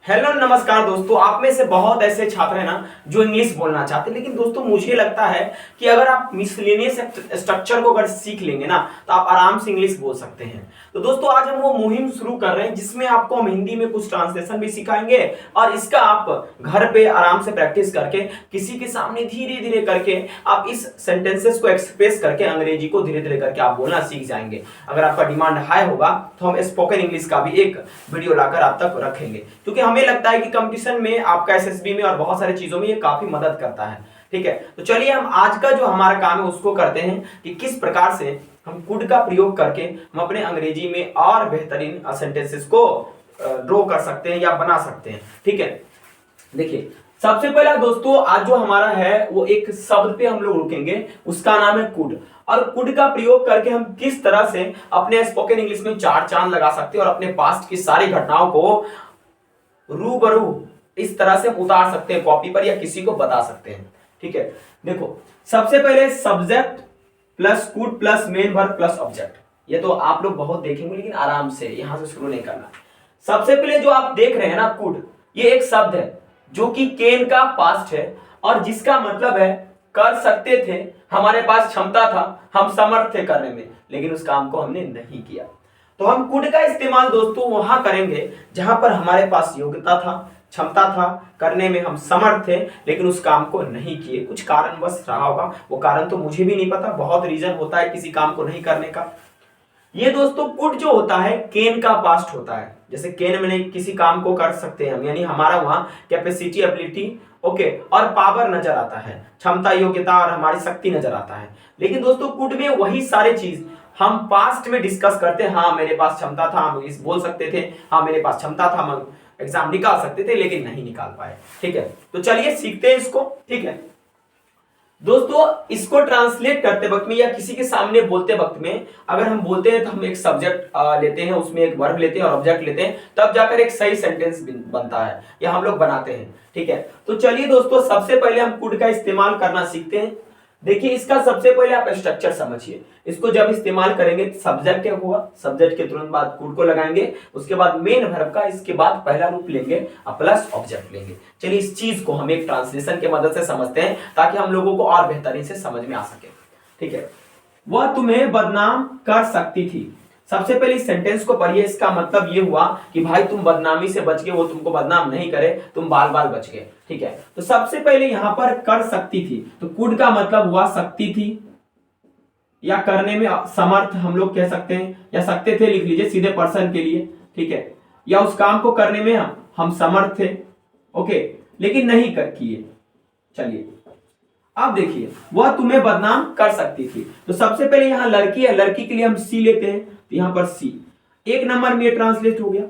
Hello नमस्कार दोस्तों। आप में से बहुत ऐसे छात्र हैं ना जो इंग्लिश बोलना चाहते हैं, लेकिन दोस्तों मुझे लगता है कि अगर आप मिसलेनियस स्ट्रक्चर को अगर सीख लेंगे ना तो आप आराम से इंग्लिश बोल सकते हैं। तो दोस्तों आज हम वो मुहिम शुरू कर रहे हैं जिसमें आपको हम हिंदी में कुछ ट्रांसलेशन भी सिखाएंगे और इसका आप घर पे आराम से प्रैक्टिस करके किसी के सामने धीरे धीरे करके आप इस सेंटेंसेस को एक्सप्रेस करके अंग्रेजी को धीरे धीरे करके आप बोलना सीख जाएंगे। अगर आपका डिमांड हाई होगा तो हम स्पोकन इंग्लिश का भी एक वीडियो लाकर आप तक रखेंगे, क्योंकि हमें लगता है कि कंपटीशन में आपका एसएसबी में और बहुत सारी चीजों में ये काफी मदद करता है। ठीक है, तो चलिए हम आज का जो हमारा काम है उसको करते हैं कि किस प्रकार से हम कुड का प्रयोग करके हम अपने अंग्रेजी में और बेहतरीन सेंटेंसेस को ड्रॉ कर सकते हैं या बना सकते हैं। ठीक है, देखिए सबसे पहला दोस्तों आज जो हमारा है वो एक शब्द पे हम लोग रुकेंगे, उसका नाम है कुड। और कुड का प्रयोग करके हम किस तरह से अपने स्पोकन इंग्लिश में चार चांद लगा सकते हैं और अपने पास्ट की सारी घटनाओं को रूबरू इस तरह से उतार सकते हैं कॉपी पर या किसी को बता सकते हैं। ठीक है, देखो सबसे पहले subject plus could plus main verb plus object, ये तो आप लोग बहुत देखेंगे लेकिन आराम से यहां से शुरू नहीं करना। सबसे पहले जो आप देख रहे हैं ना कुड, ये एक शब्द है जो कि केन का पास्ट है और जिसका मतलब है कर सकते थे, हमारे पास क्षमता था, हम समर्थ थे करने में, लेकिन उस काम को हमने नहीं किया। तो हम कुड का इस्तेमाल दोस्तों वहां करेंगे जहां पर हमारे पास योग्यता था, क्षमता था, करने में हम समर्थ थे, लेकिन उस काम को नहीं किए। कुछ कारणवश रहा होगा, वो कारण तो मुझे भी नहीं पता, बहुत रीजन होता है किसी काम को नहीं करने का। ये दोस्तों कुड जो होता है केन का पास्ट होता है। जैसे केन में किसी काम को कर सकते हैं हम, यानी हमारा वहां कैपेसिटी, एबिलिटी, ओके, और पावर नजर आता है, क्षमता, योग्यता और हमारी शक्ति नजर आता है। लेकिन दोस्तों कुड में वही सारे चीज हम पास्ट में डिस्कस करते हैं। हाँ मेरे पास क्षमता था, हम इस बोल सकते थे, हाँ मेरे पास क्षमता था, हम एग्जाम निकाल सकते थे, लेकिन नहीं निकाल पाए। ठीक है, तो चलिए सीखते हैं इसको। ठीक है दोस्तों, इसको ट्रांसलेट करते वक्त में या किसी के सामने बोलते वक्त में अगर हम बोलते हैं तो हम एक सब्जेक्ट लेते हैं, उसमें एक वर्ब लेते हैं और ऑब्जेक्ट लेते हैं, तब जाकर एक सही सेंटेंस बनता है या हम लोग बनाते हैं। ठीक है, तो चलिए दोस्तों सबसे पहले हम कुड का इस्तेमाल करना सीखते हैं। देखिए इसका सबसे पहले आप स्ट्रक्चर समझिए। इसको जब इस्तेमाल करेंगे सब्जेक्ट क्या होगा, सब्जेक्ट के तुरंत बाद कुड को लगाएंगे, उसके बाद मेन वर्ब का, इसके बाद पहला रूप लेंगे और प्लस ऑब्जेक्ट लेंगे। चलिए इस चीज को हम एक ट्रांसलेशन की मदद से समझते हैं ताकि हम लोगों को और बेहतरीन से समझ में आ सके। ठीक है, वह तुम्हें बदनाम कर सकती थी। सबसे पहले इस सेंटेंस को पढ़िए। इसका मतलब ये हुआ कि भाई तुम बदनामी से बच गए, वो तुमको बदनाम नहीं करे, तुम बाल बाल बच गए। ठीक है, तो सबसे पहले यहां पर कर सकती थी, तो कुड का मतलब हुआ सकती थी या करने में समर्थ हम लोग कह सकते हैं, या सकते थे लिख लीजिए सीधे पर्सन के लिए। ठीक है, या उस काम को करने में हम समर्थ थे, ओके, लेकिन नहीं कर किए। चलिए अब देखिए, वह तुम्हें बदनाम कर सकती थी, तो सबसे पहले यहां लड़की है, लड़की के लिए हम सी लेते हैं, तो यहां पर सी एक नंबर में ट्रांसलेट हो गया।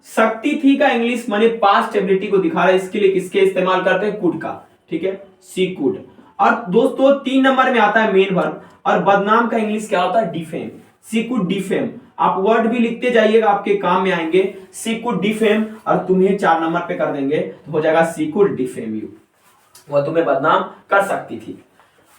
सकती थी का इंग्लिश माने पास्ट एबिलिटी को दिखा रहा है, इसके लिए किसके इस्तेमाल करते हैं, कुड का। ठीक है, सी कुड। और दोस्तों 3 नंबर में आता है मेन वर्ब, और बदनाम का इंग्लिश क्या होता है, डिफेम। सी कुड डिफेम, आप वर्ड भी लिखते जाइएगा, आपके काम में आएंगे। सी कुड डिफेम, और तुम्हें 4 नंबर पे कर देंगे तो हो जाएगा सी कुड डिफेम यू, वह तुम्हें बदनाम कर सकती थी।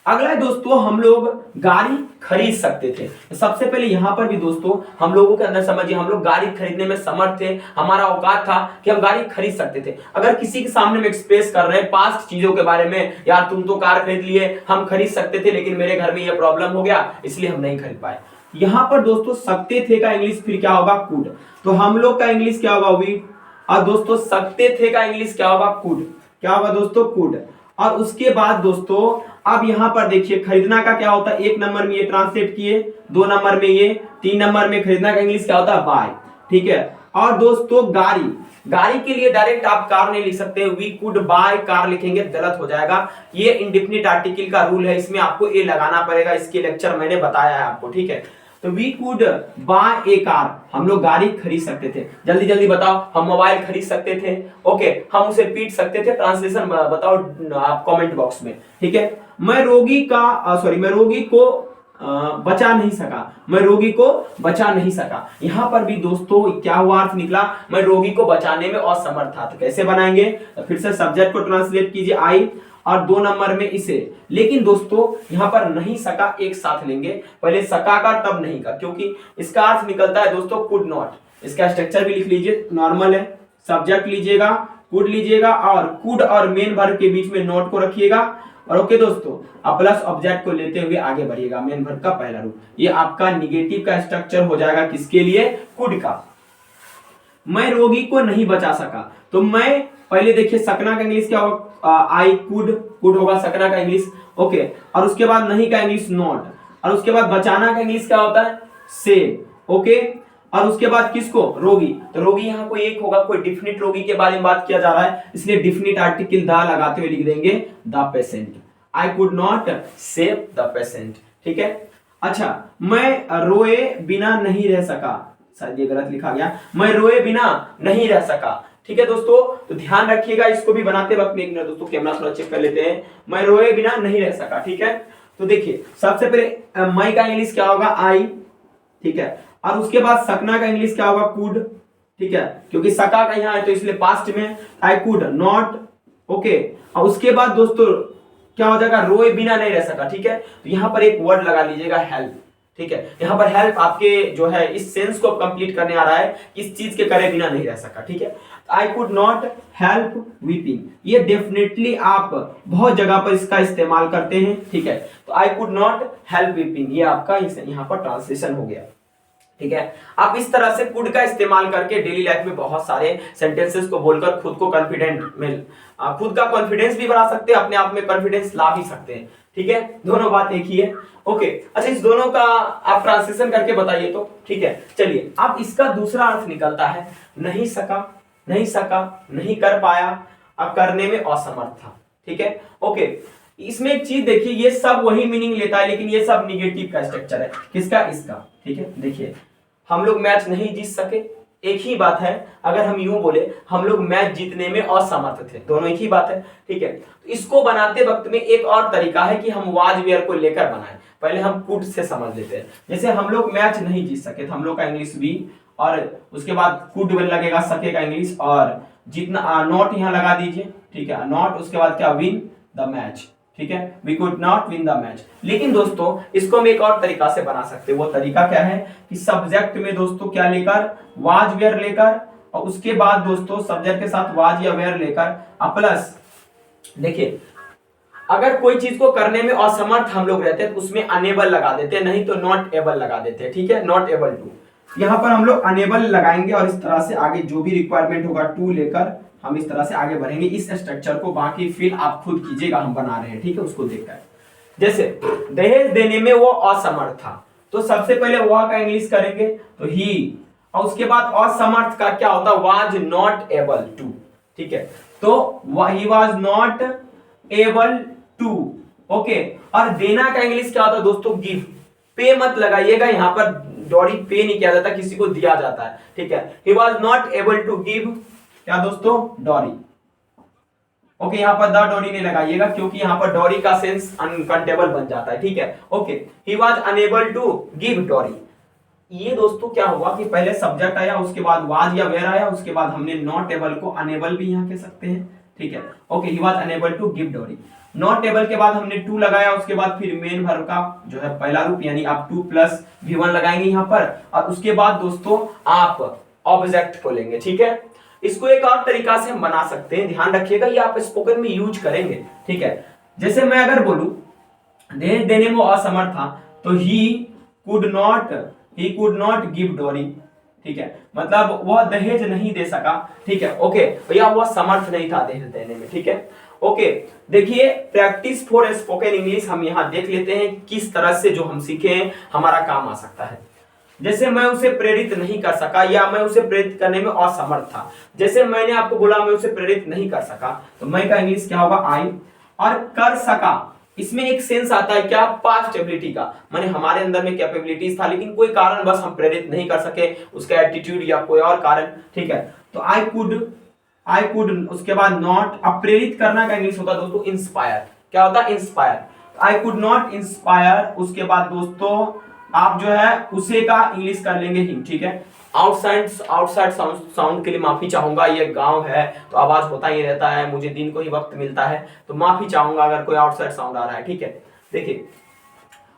अगला है दोस्तों, हम लोग गाड़ी खरीद सकते थे। तो सबसे पहले यहां पर भी दोस्तों हम लोगों के अंदर समझिए, हम लोग गाड़ी खरीदने में समर्थ थे, हमारा औकात था कि हम गाड़ी खरीद सकते थे। अगर किसी के सामने में एक्सप्रेस कर रहे हैं पास्ट चीजों के बारे में, यार तुम तो कार खरीद लिए, हम खरीद सकते थे, लेकिन मेरे घर में यह प्रॉब्लम हो गया इसलिए हम नहीं खरीद पाए। यहां पर दोस्तों सकते थे का इंग्लिश फिर क्या होगा, कुड। तो हम लोग का इंग्लिश क्या होगा, वी। और दोस्तों सकते थे का इंग्लिश क्या होगा, कुड। क्या होगा दोस्तों, कुड। और उसके बाद दोस्तों अब यहां पर देखिए खरीदना का क्या होता है, 1 नंबर में ये ट्रांसलेट किए, 2 नंबर में ये, 3 नंबर में खरीदना का इंग्लिश क्या होता है, बाय। ठीक है, और दोस्तों गाड़ी, गाड़ी के लिए डायरेक्ट आप कार नहीं लिख सकते, वी कुड बाय कार लिखेंगे गलत हो जाएगा। ये इंडेफिनिट आर्टिकल का रूल है, इसमें आपको ए लगाना पड़ेगा, इसके लेक्चर मैंने बताया है आपको। ठीक है, तो we could buy a car, हम लोग गाड़ी खरीद सकते थे। जल्दी जल्दी बताओ, हम मोबाइल खरीद सकते थे, ओके, हम उसे पीट सकते थे। ट्रांसलेशन बताओ आप कमेंट बॉक्स में। ठीक है, मैं रोगी को बचा नहीं सका, मैं रोगी को बचा नहीं सका। यहां पर भी दोस्तों क्या हुआ, अर्थ निकला, मैं रोगी को बचाने में असमर्थ था। तो कैसे बनाएंगे, तो फिर से सब्जेक्ट को ट्रांसलेट कीजिए आई, और 2 नंबर में इसे। लेकिन दोस्तों यहां पर नहीं सका एक साथ लेंगे, पहले सका का तब नहीं का, क्योंकि इसका अर्थ निकलता है दोस्तों कुड नॉट। इसका स्ट्रक्चर भी लिख लीजिए, नॉर्मल है, सब्जेक्ट लीजिएगा, कुड लीजिएगा और कुड और मेन वर्ब के बीच में नॉट को रखिएगा और ओके दोस्तों, अब प्लस ऑब्जेक्ट को लेते हुए आगे बढ़िएगा, मेन वर्ब का पहला रूप। ये आपका निगेटिव का स्ट्रक्चर हो जाएगा किसके लिए, कुड का। मैं रोगी को नहीं बचा सका, तो मैं पहले देखिए सकना का इंग्लिश क्या होगा, आई कुड, कुड होगा सकना का इंग्लिश, ओके। और उसके बाद नहीं का इंग्लिश नॉट, और उसके बाद बचाना का इंग्लिश क्या होता है, सेव, ओके। और उसके बाद किसको, रोगी, तो रोगी यहाँ कोई एक होगा, कोई डिफिनिट रोगी के बारे में बात किया जा रहा है, इसलिए डिफिनिट आर्टिकल द लगाते हुए लिख देंगे the patient. I could not save the patient, ठीक है। अच्छा, मैं रोए बिना नहीं रह सका, शायद ये गलत लिखा गया, मैं रोए बिना नहीं रह सका, ठीक है दोस्तों। तो ध्यान रखिएगा, इसको भी बनाते वक्त में एक मिनट दोस्तों कैमरा थोड़ा चेक कर लेते हैं। मैं रोए बिना नहीं रह सका, ठीक है। तो देखिए सबसे पहले मैं का इंग्लिश क्या होगा, आई, ठीक है। और उसके बाद सकना का इंग्लिश क्या होगा, कुड, ठीक है, क्योंकि सका का यहाँ है तो इसलिए पास्ट में आई कुड नॉट, ओके। और उसके बाद दोस्तों क्या हो जाएगा, रोए बिना नहीं रह सका, ठीक है। तो यहाँ पर एक वर्ड लगा लीजिएगा, हेल्प, ठीक है। यहाँ पर हेल्प आपके जो है इस सेंस को कंप्लीट करने आ रहा है, इस चीज के करे बिना नहीं रह सका, ठीक है। I could not help weeping, ये डेफिनेटली आप बहुत जगह पर इसका इस्तेमाल करते हैं, ठीक है। तो I could not help weeping, ये आपका यहाँ पर ट्रांसलेशन हो गया, ठीक है। आप इस तरह से कुड का इस्तेमाल करके डेली लाइफ में बहुत सारे सेंटेंसेस को बोलकर खुद को कॉन्फिडेंट में, खुद का कॉन्फिडेंस भी बढ़ा सकते हैं, अपने आप में कॉन्फिडेंस ला भी सकते हैं, ठीक है। दोनों बात एक ही है, ओके। अच्छा, इस दोनों का आप ट्रांसलेशन करके बताइए तो, ठीक है। चलिए, अब इसका दूसरा अर्थ निकलता है नहीं सका, नहीं सका, नहीं कर पाया, अब करने में असमर्थ था, ठीक है, ओके। इसमें एक चीज देखिए, ये सब वही मीनिंग लेता है, लेकिन ये सब निगेटिव का स्ट्रक्चर है, किसका, इसका, ठीक है। देखिए हम लोग मैच नहीं जीत सके, एक ही बात है। अगर हम यूं बोले हम लोग मैच जीतने में असमर्थ थे, दोनों एक ही बात है, ठीक है। तो इसको बनाते वक्त में एक और तरीका है कि हम वाज वेयर को लेकर बनाएं। पहले हम कुड से समझ लेते हैं। जैसे हम लोग मैच नहीं जीत सके, तो हम लोग का इंग्लिश भी, और उसके बाद कुड लगेगा सके का इंग्लिश, और जितना नॉट यहाँ लगा दीजिए, ठीक है, नॉट, उसके बाद क्या, विन द मैच, ठीक है, we could not win the match. लेकिन दोस्तों इसको हम एक और तरीका से बना सकते हैं। वो तरीका क्या है कि सब्जेक्ट में दोस्तों क्या लेकर, वाज वेयर लेकर, और उसके बाद दोस्तों सब्जेक्ट के साथ वाज या वेयर लेकर प्लस, देखिए अगर कोई चीज को करने में असमर्थ हम लोग रहते हैं तो उसमें अनेबल लगा देते हैं, नहीं तो नॉट एबल लगा देते हैं, ठीक है, नॉट एबल टू। यहाँ पर हम लोग अनेबल लगाएंगे और इस तरह से आगे जो भी रिक्वायरमेंट होगा टू लेकर हम इस तरह से आगे बढ़ेंगे। इस स्ट्रक्चर को बाकी फिल आप खुद कीजिएगा, हम बना रहे हैं, ठीक है, उसको देखकर। जैसे दहेज देने में वो असमर्थ था, तो सबसे पहले वह का इंग्लिश करेंगे तो ही, और उसके बाद असमर्थ का क्या होता है, वाज नॉट एबल टू, ठीक है, तो he was not able to, okay. और देना का इंग्लिश क्या होता है दोस्तों, गिव। पे मत लगाइएगा, यहाँ पर डॉरी पे नहीं किया जाता, किसी को दिया जाता है, ठीक है। He was not able to give क्या दोस्तों, डॉरी, ओके। यहाँ पर द डॉरी नहीं लगाइएगा क्योंकि यहाँ पर डॉरी का सेंस अनकाउंटेबल बन जाता है, ठीक है, okay. He was unable to give dowry. ये दोस्तों क्या हुआ कि पहले सब्जेक्ट आया, उसके बाद वाज या वेयर आया, उसके बाद हमने नॉट एबल को अनेबल भी यहाँ कह सकते हैं, ठीक है, okay. He was unable to give dowry, not able के बाद हमने टू लगाया, उसके बाद फिर मेन वर्ब का जो है पहला रूप यानी आप टू प्लस V1 लगाएंगे यहाँ पर, और उसके बाद दोस्तों आप ऑब्जेक्ट को लेंगे, ठीक है। इसको एक और तरीका से हम बना सकते हैं, ध्यान रखिएगा, ये आप स्पोकन में यूज करेंगे, ठीक है। जैसे मैं अगर बोलूं दहेज देने में असमर्थ था, तो he could not give dowry, ठीक है, मतलब वह दहेज नहीं दे सका, ठीक है, ओके, या वह समर्थ नहीं था दहेज देने में, ठीक है, ओके। देखिए प्रैक्टिस फॉर स्पोकन इंग्लिश हम यहाँ देख लेते हैं किस तरह से जो हम सीखे हमारा काम आ सकता है। जैसे मैं उसे प्रेरित नहीं कर सका, या मैं उसे प्रेरित करने में असमर्थ था। जैसे मैंने आपको बोला मैं उसे प्रेरित नहीं कर सका, तो मैं का इंग्लिश क्या होगा, आई। और कर सका, इसमें एक सेंस आता है क्या, पास्ट एबिलिटी का, माने हमारे अंदर में कैपेबिलिटीज था लेकिन कोई कारण बस हम प्रेरित नहीं कर सके, उसका एटीट्यूड या कोई और कारण, ठीक है। तो आई कुड, उसके बाद नॉट। अब प्रेरित करना का इंग्लिश होता है दोस्तों इंस्पायर, क्या होता है, inspire. I could not inspire, उसके बाद दोस्तों आप जो है उसे का इंग्लिश कर लेंगे हिम, ठीक है। आउटसाइड साउंड के लिए माफी चाहूंगा, ये गांव है तो आवाज होता ही रहता है, मुझे दिन को ही वक्त मिलता है, तो माफी चाहूंगा अगर कोई आउटसाइड साउंड आ रहा है, ठीक है। देखिए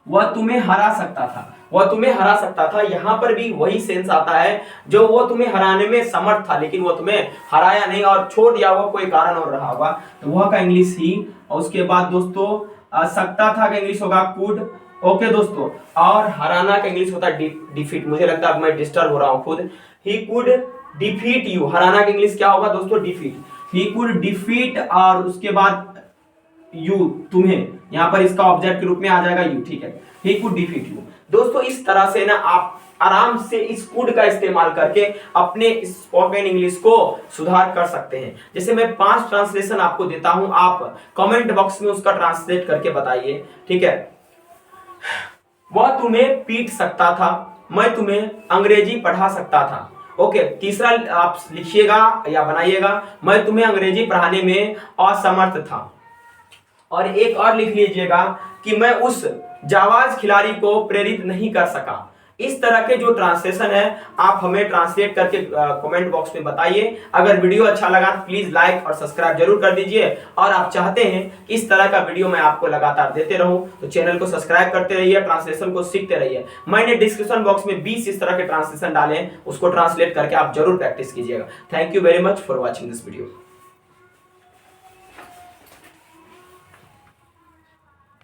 वह तुम्हें हरा सकता था, वह तुम्हें हरा सकता था। यहाँ पर भी वही सेंस आता है, जो वो तुम्हें हराने में समर्थ था लेकिन वो तुम्हें हराया नहीं और छोड़ दिया हुआ कोई कारण और रहा होगा, तो वह का इंग्लिश ही। और उसके बाद दोस्तों सकता था का इंग्लिश होगा कुड। ओके दोस्तों, और हराना का इंग्लिश होता है डिफीट। मुझे लगता है मैं डिस्टर्ब हो रहा हूँ खुद। ही कुड डिफीट यू, हराना का इंग्लिश क्या होगा दोस्तों? डिफीट। ही कुड डिफीट, और उसके बाद यू, तुम्हें, यहाँ पर इसका ऑब्जेक्ट के रूप में आ जाएगा यू, ठीक है। He could defeat you. दोस्तों इस तरह से ना आप आराम से इस कुड का इस्तेमाल करके अपने स्पोकन इंग्लिश को सुधार कर सकते हैं। जैसे मैं 5 ट्रांसलेशन आपको देता हूं, आप कमेंट बॉक्स में उसका ट्रांसलेट करके बताइए, ठीक है। वह तुम्हें पीट सकता था, मैं तुम्हें अंग्रेजी पढ़ा सकता था। ओके, तीसरा आप लिखिएगा या बनाइएगा, मैं तुम्हें अंग्रेजी पढ़ाने में असमर्थ था। और एक और लिख लीजिएगा कि मैं उस जाबाज खिलाड़ी को प्रेरित नहीं कर सका। इस तरह के जो ट्रांसलेशन है आप हमें ट्रांसलेट करके कमेंट बॉक्स में बताइए। अगर वीडियो अच्छा लगा तो प्लीज लाइक और सब्सक्राइब जरूर कर दीजिए, और आप चाहते हैं कि इस तरह का वीडियो मैं आपको लगातार देते रहूं तो चैनल को सब्सक्राइब करते रहिए, ट्रांसलेशन को सीखते रहिए। मैंने डिस्क्रिप्शन बॉक्स में 20 इस तरह के ट्रांसलेशन डाले हैं, उसको ट्रांसलेट करके आप जरूर प्रैक्टिस कीजिएगा। Thank you very much for watching this video.